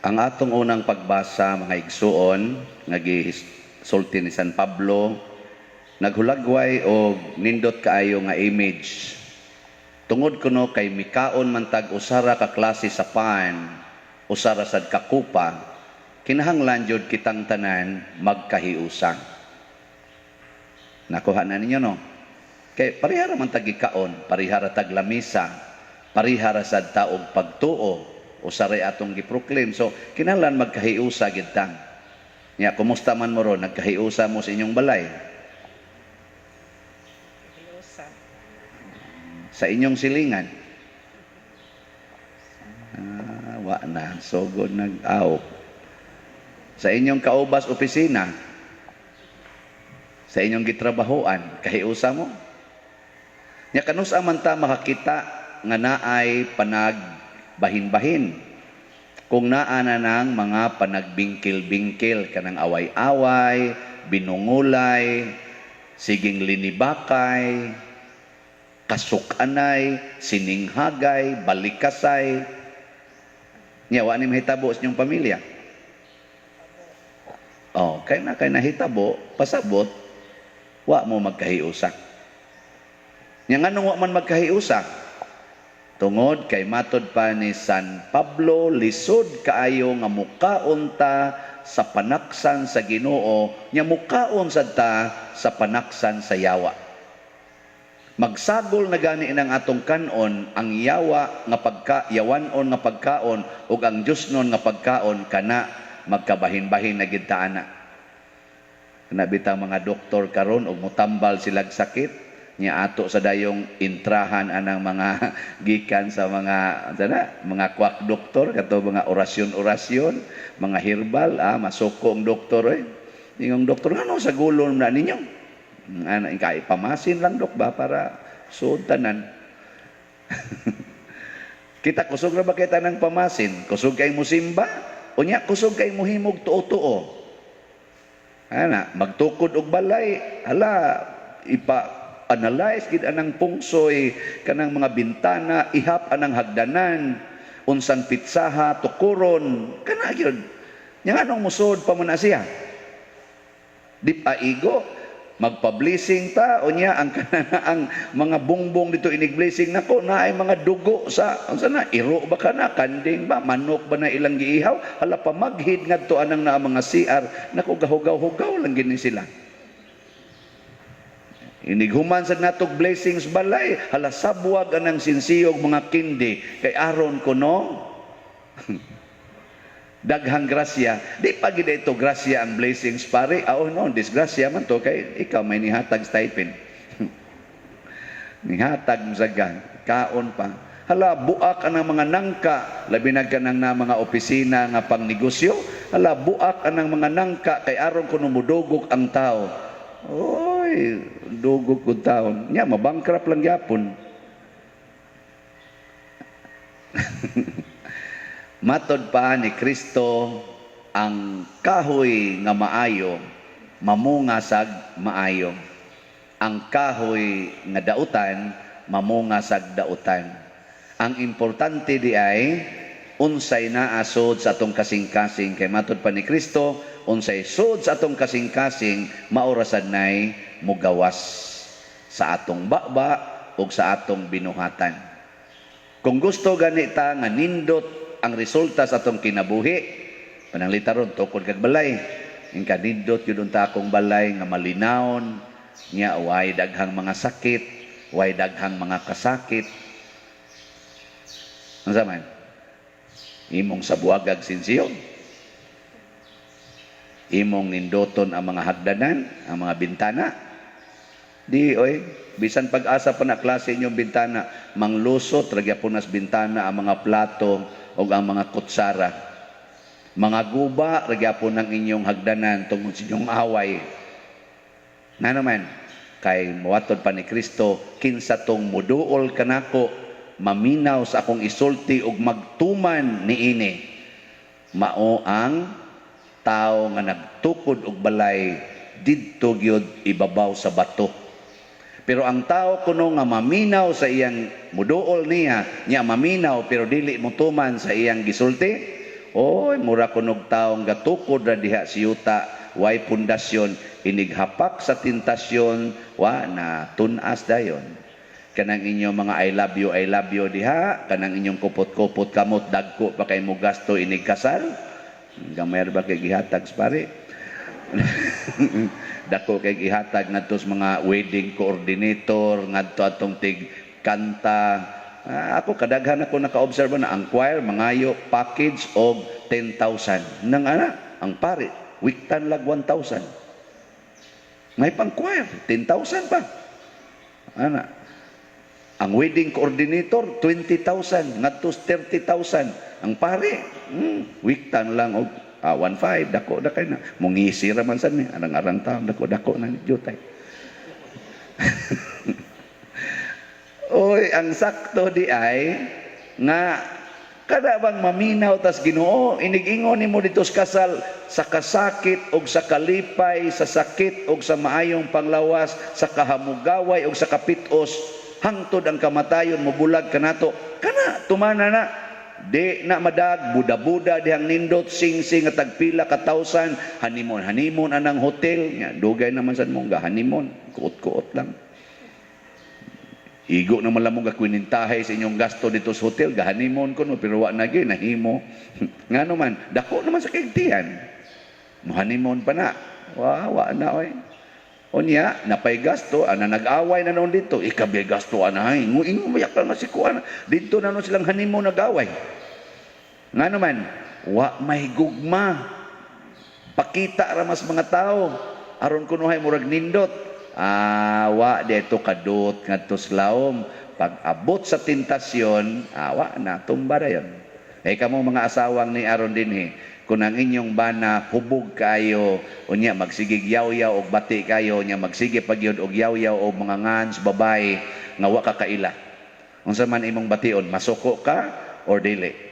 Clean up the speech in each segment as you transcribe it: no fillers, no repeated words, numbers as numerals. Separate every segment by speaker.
Speaker 1: Ang atong unang pagbasa, mga igsuon, nagisulti ni San Pablo, naghulagway o nindot kaayo nga image. Tungod kuno kay mikaon man tag usara ka klase sa pan, usara sad kakupa, kinahanglan jud kitang tanan magkahiusa. Nakuha na ninyo no? Kay parihara man tag ikaon, parihara tag lamisa, parihara sad taog pagtuo, usaray atong giproclaim. So kinahanglan magkahiusa gid ta. Nya kumusta man mo ron, nagkahiusa mo sa inyong balay? Sa inyong silingan? Wa na, sugod nag-aop. Sa inyong kaubas opisina? Sa inyong gitrabahoan, kahiusa mo? Nya kanusa man ta makakita nga naay panagbahin-bahin. Kung naa na ng mga panagbingkil-bingkil, kanang away-away, binungulay, siging linibakay, kasukanay, sininghagay, balikasay. Nya wa ni mahitabo sa inyong pamilya. Oh, kay nahitabo, pasabot, wa mo magkahiusa. Nya nganong wa man magkahiusa? Tungod kay matod pa ni San Pablo, lisod kaayo nga mukaon ta sa panaksan sa Ginoo, nya mukaon sad ta sa panaksan sa yawa. Magsagol na gani ng atong kanon ang yawa nga yawanon nga pagkaon ug ang Diosnon nga pagkaon kana magkabahin-bahin na gid ta ana. Kana bitang mga doktor karon ug motambal silag sakit, nya ato sa dayong intrahan anang mga gikan sa mga kwak doktor kato mga orasyon-orasyon, mga herbal, masuko ang doktor Ingong doktor ano sa gulon na ninyo? Kay pamasin lang dok ba para suod tanan. Kita kusog na ba kita ng pamasin? Kusog kay musimba? O niya kusog kay muhimog tuo-tuo? Magtukod og balay, ipa-analyze gid anang pungsoy kanang mga bintana, ihap anang hagdanan, unsang pitsaha, tukuron, kana gyud. Nya anong musod pa man siya? Di pa igo magpa-blessing ta o niya ang mga bungbong dito inig-blessing nako na ay mga dugo sa iro ba kana, kanding ba, manok ba na ilang giihaw, hala pa maghid ngadto anang na mga CR nako gahugaw-hugaw lang gini sila. Inighuman sa natog blessings balay, hala sabwag anang sinsiyog mga kindi kay aron kuno daghang grasya. Di pa gid ito grasya ang blessings pare. No, disgrasya man to kay ikaw may nihatag stipend. Nihatag mo sagan, kaon pa. Hala buak anang mga nangka, labi na kanang na mga opisina nga pangnegosyo. Hala buak anang mga nangka kay aron kuno mudugok ang tao. Oy, dugok ko taon. Nya mabankrupt lang gyapon. Matod pa ni Kristo, ang kahoy nga maayo mamunga sag maayo. Ang kahoy nga dautan mamunga sag dautan. Ang importante di ay unsay naa sod sa atong kasing-kasing, kay matod pa ni Kristo, unsay sod sa atong kasing-kasing maorasan nay mugawas sa atong baba ug sa atong binuhatan. Kung gusto ganita nga nindot ang resulta sa atong kinabuhi, pananglita ron tukod kag balay, ing kanindot yun unta akong balay nga malinawon, nya way daghang mga sakit, way daghang mga kasakit. Ang zaman, imong sabuagag sinsiyog, imong nindoton ang mga hagdanan, ang mga bintana. Di bisan pag-asa pa na klase inyong bintana, manglusot ragyapunas bintana ang mga plato o ang mga kutsara. Mga guba ragyapon ng inyong hagdanan tungod sa inyong away. Na naman kay muwatod pa ni Kristo, kinsa tong muduol kanako, maminaw sa akong isulti ug magtuman niini, mao ang tao nga nagtukod og balay didto gyud ibabaw sa bato. Pero ang tao kuno nga maminaw sa iyang muduol niya maminaw pero dili mutuman sa iyang gisulti, oy mura kunog taong gatukod ra diha sa yuta, way pundasyon, inighapak sa tentasyon, wa na tunas dayon. Kanang inyong mga I love you diha, kanang inyong kupot-kupot kamot, dagko pa kay mo gasto inig kasal. Gamay ba kay gihatag pare? Dako kay gihatag ngadto sa mga wedding coordinator, ngadto atong tig kanta. Ako kadaghan ako naka-observe na ang choir mangayo package og 10,000. Nang ang pare wiktan lag 1,000. May pang choir 10,000 pa. Ang wedding coordinator 20,000, ngadto 30,000. Ang pare wiktan lang og 1,500, dako na kay na. Mungisi ra man sad ni arang-arang taon dako na ni jutay. Oy, ang sakto di ay nga kada bang maminaw tas Ginoo inig-ingon nimo dito sa kasal, sa kasakit og sa kalipay, sa sakit og sa maayong panglawas, sa kahamugaway og sa kapitos, hangtod ang kamatayon mobulag kanato. Kana tumana na di na madag buda-buda dihang nindot sing-sing nga tagpila ka tausan, hanimon anang hotel nya dugay naman sad mong gahanimon, kuot-kuot lang. Igo naman lang mong gakwinintahay sa inyong gasto dito sa hotel, gahanimon ko no, pero wa na gyud nahimo. Ngano man, dako naman sa kaigtihan. Muhanimon pa na. Wa na oy. Unya, napay gasto, nag-away na noon dito, ikabay gasto anahay. Ingo mayak lang na si kuana. Dito na noon silang hanimon nag-away. Ngano man, wa may gugma. Pakita ra mas mga tao aron kunuhay murag nindot. Wa dito kadot ngadto sa laom. Pag abot sa tentasyon, wa na tumba ra yon. Kamo mga asawang ni aron dinhi, kung ang inyong bana hubog kayo, unya magsigig yaw-yaw og bati kayo, unya magsige pagyud og yaw-yaw og mga ngans babae nga wa ka kaila. Unsa man imong bation, masuko ka or dili?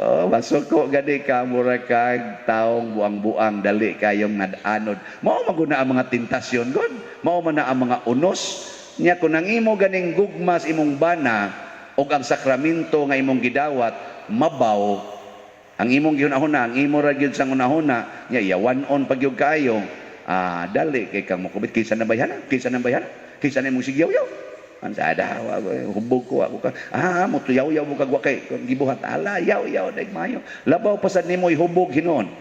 Speaker 1: Masuko gani ka, mura kag taong buang-buang, dali kayong nadanod. Mao maguna ang mga tentasyon god, mao man na ang mga unos. Nya kung ang imo ganing gugmas imong bana og ang sakramento nga imong gidawat mabaw, ang imong ginahuna, ang imo ra gyud sang unahuna, nya yawan-on pagyud kaayo, dali kay kang mukubit kinsa na bayana, kinsa na imong sigyaw-yaw. Ansa daw hubog ko ako ka. Mo tuyaw-yaw mo kag wa kay gibuhat, ala yaw-yaw dag mayo. Labaw pa sad nimo ihubog hinon.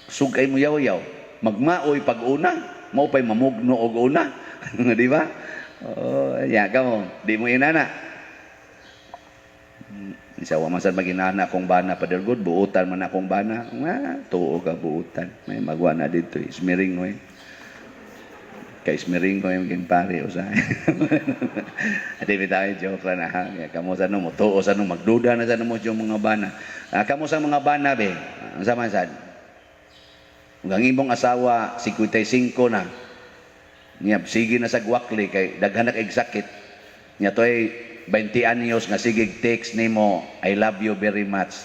Speaker 1: Sugay mo yaw-yaw, magmaoy pag una, mao pay mamugno og una. Di ba? Ya kamo, di mo inana. Isa wa masad maginana akong bana padergod, buutan man akong bana. Tuo ka buutan. May magwa na dito, ismiring mo kay ismiring ko yung pare usa. Adi bitaw joke lang ha. Kamo sa no mo tuo sa no magduda na sa no mo yung mga bana. Kamo sa mga bana be. Unsa man sad? Ang imong asawa 55 na. Niya sige na sa gwakli kay daghan na kay sakit. Niya toy 20 anyos nga sigig text nimo, I love you very much.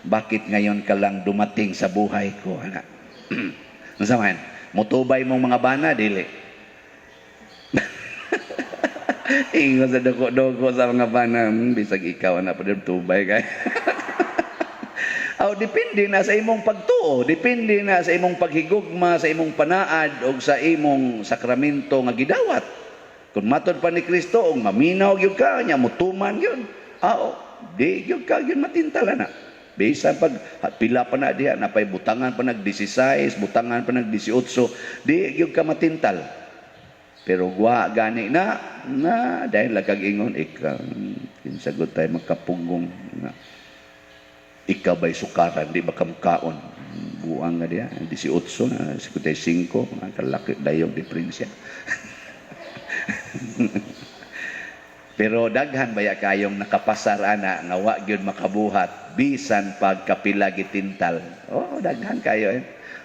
Speaker 1: Bakit ngayon ka lang dumating sa buhay ko, ana? Unsa man? Motubay mong mga bana dili. Ingo sa doko-doko sa mga bana, bisag ikaw na pa tubay kay. Depende na sa imong pagtuo, depende na sa imong paghigugma, sa imong panaad o sa imong sakramento nga gidawat. Kung matod pa ni Kristo, o maminaw gyud ka, nya mutuman gyud. Di gyud ka gyud matintala na. Bisan pag pila pa na diha, napay butangan pa nag 16, butangan pa nag 18, di gyud ka matintal. Pero gwa gani na dahil lagag ingon kinsagot tayo magkapunggong na ikaw ba'y sukaran, di ba kamkaon? Buang nga diya, 18 na, 55, mga kalaki, dayong diferensya. Pero daghan baya kayong nakapasar ana nga wa gyud makabuhat bisan pagkapila gitintal. Daghan kayo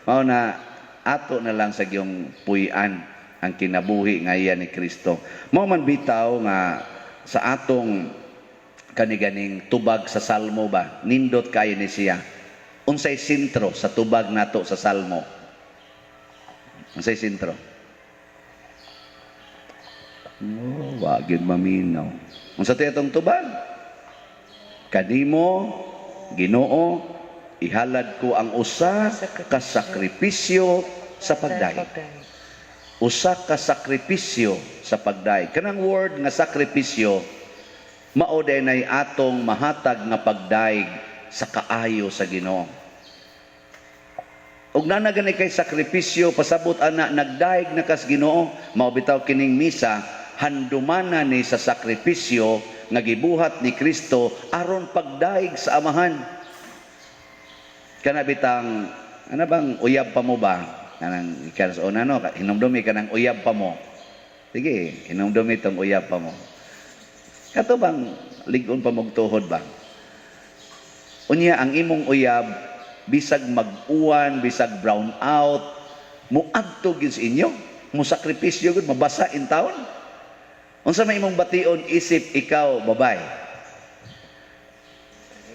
Speaker 1: Mao na ato na lang sa gyung puy-an ang kinabuhi ngayon ni Kristo. Mao man bitaw nga sa atong kaniganing tubag sa salmo ba, nindot kayo ni siya. Unsay sentro sa tubag nato sa salmo? Unsay sentro? Wa gyud maminaw. Unsa tay atong tubag? Kanimo Ginoo ihalad ko ang usa ka sakripisyo sa pagdaig. Usa ka sakripisyo sa pagdaig. Kanang word nga sakripisyo mao nay atong mahatag nga pagdaig sa kaayo sa Ginoo. Ug nanagani kay sakripisyo pasabot ana nagdaig na kas Ginoo, mao bitaw kining misa handumana ni sa sakripisyo nga gibuhat ni Kristo aron pagdaig sa amahan. Kana bitang ano bang uyab pa mo ba? Kanang ikas o nano, hinumdumi ka ng uyab pa mo. Sige, hinumdumi itong uyab pa mo. Kato bang ligon pa mong tuhod ba? Unya, ang imong uyab, bisag mag-uwan, bisag brown out, muadto gid sa inyo, musakripisyo gud, mabasa in taon. Unsa may imong bation isip ikaw, babay.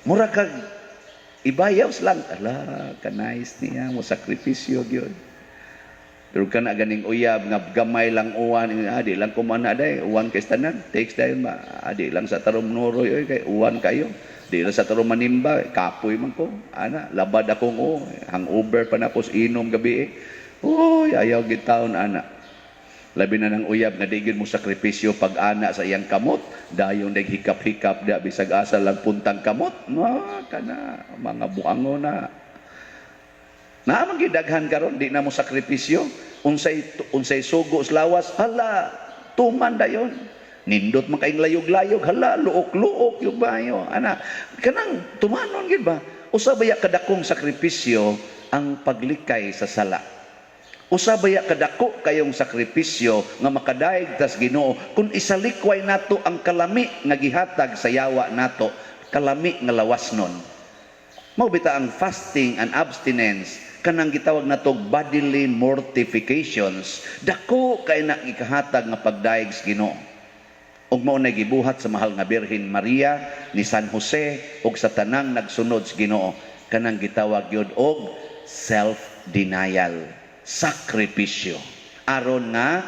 Speaker 1: Mura kag ibayaw lang. Ala, ka-nice niya, musakripisyo gyud. Pero ka na ganing uyab, nga gamay lang uwan, adi lang kumana day, uwan kay tanan, takes dayon ba, adi lang sa tarom nuroy, oy, kay uwan kayo, di lang sa tarom manimba, kapoy man ko, ana, labad akong hangover pa na ko inom gabi uy, ayaw gitaon ana. Labi na ng uyab nga digid mo sakripisyo pag ana sa iyang kamot, dayon naghikap-hikap da bisag asa lang puntang kamot, kana mga buango na. Naamang gidaghan karon di na mo sakripisyo, unsay sugo sa lawas, hala, tuman dayon. Nindot man kaing layog-layog, hala, luok-luok yung bayo. Ana, kanang tumanon gid ba? Usa baya kadakong sakripisyo ang paglikay sa sala. Usa baya kadako kayong sakripisyo nga makadaig tas Ginoo kung isalikway nato ang kalami nga gihatag sa yawa nato, kalami nga lawasnon. Mao bita ang fasting and abstinence kanang gitawag nato bodily mortifications. Dako kay na ikahatag nga pagdaig sa Ginoo. Ug mao na gibuhat sa mahal nga Birhen Maria ni San Jose ug sa tanang nagsunod sa Ginoo kanang gitawag gyud og self-denial. Sakripisyo aron nga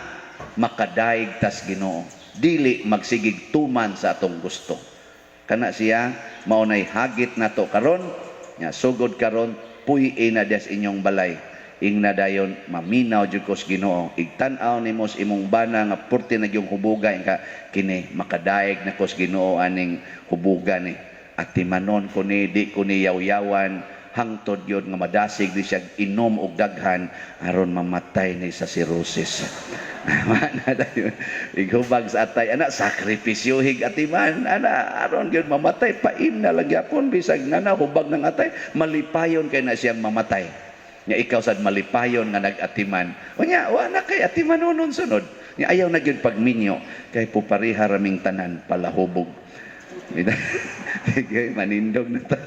Speaker 1: makadaig tas Ginoo, dili magsigig tuman sa atong gusto. Kana siya mao nay hagit nato karon nya sugod karon puy na des inyong balay ingna dayon maminaw jud ko sa Ginoo, igtan-aw nimo sa imong bana nga purti na gyung hubugan ka kini makadaig na ko sa Ginoo aning hubugan ni at timanon ko ni di ko ni yaw-yawan hangtod yun nga madasig di siya inom og daghan aron mamatay ni sa cirrhosis. Mana dayon igubag sa atay ana sakripisyo hig atiman ana aron gyud mamatay paim na lagyapon bisag nana hubag ng atay malipayon kay na siyang mamatay. Nya ikaw sad malipayon nga nag-atiman. Unya wa na kay atiman nonon sunod. Nya ayaw na gyud pagminyo kay pupariha raming tanan palahubog. Manindog na ta.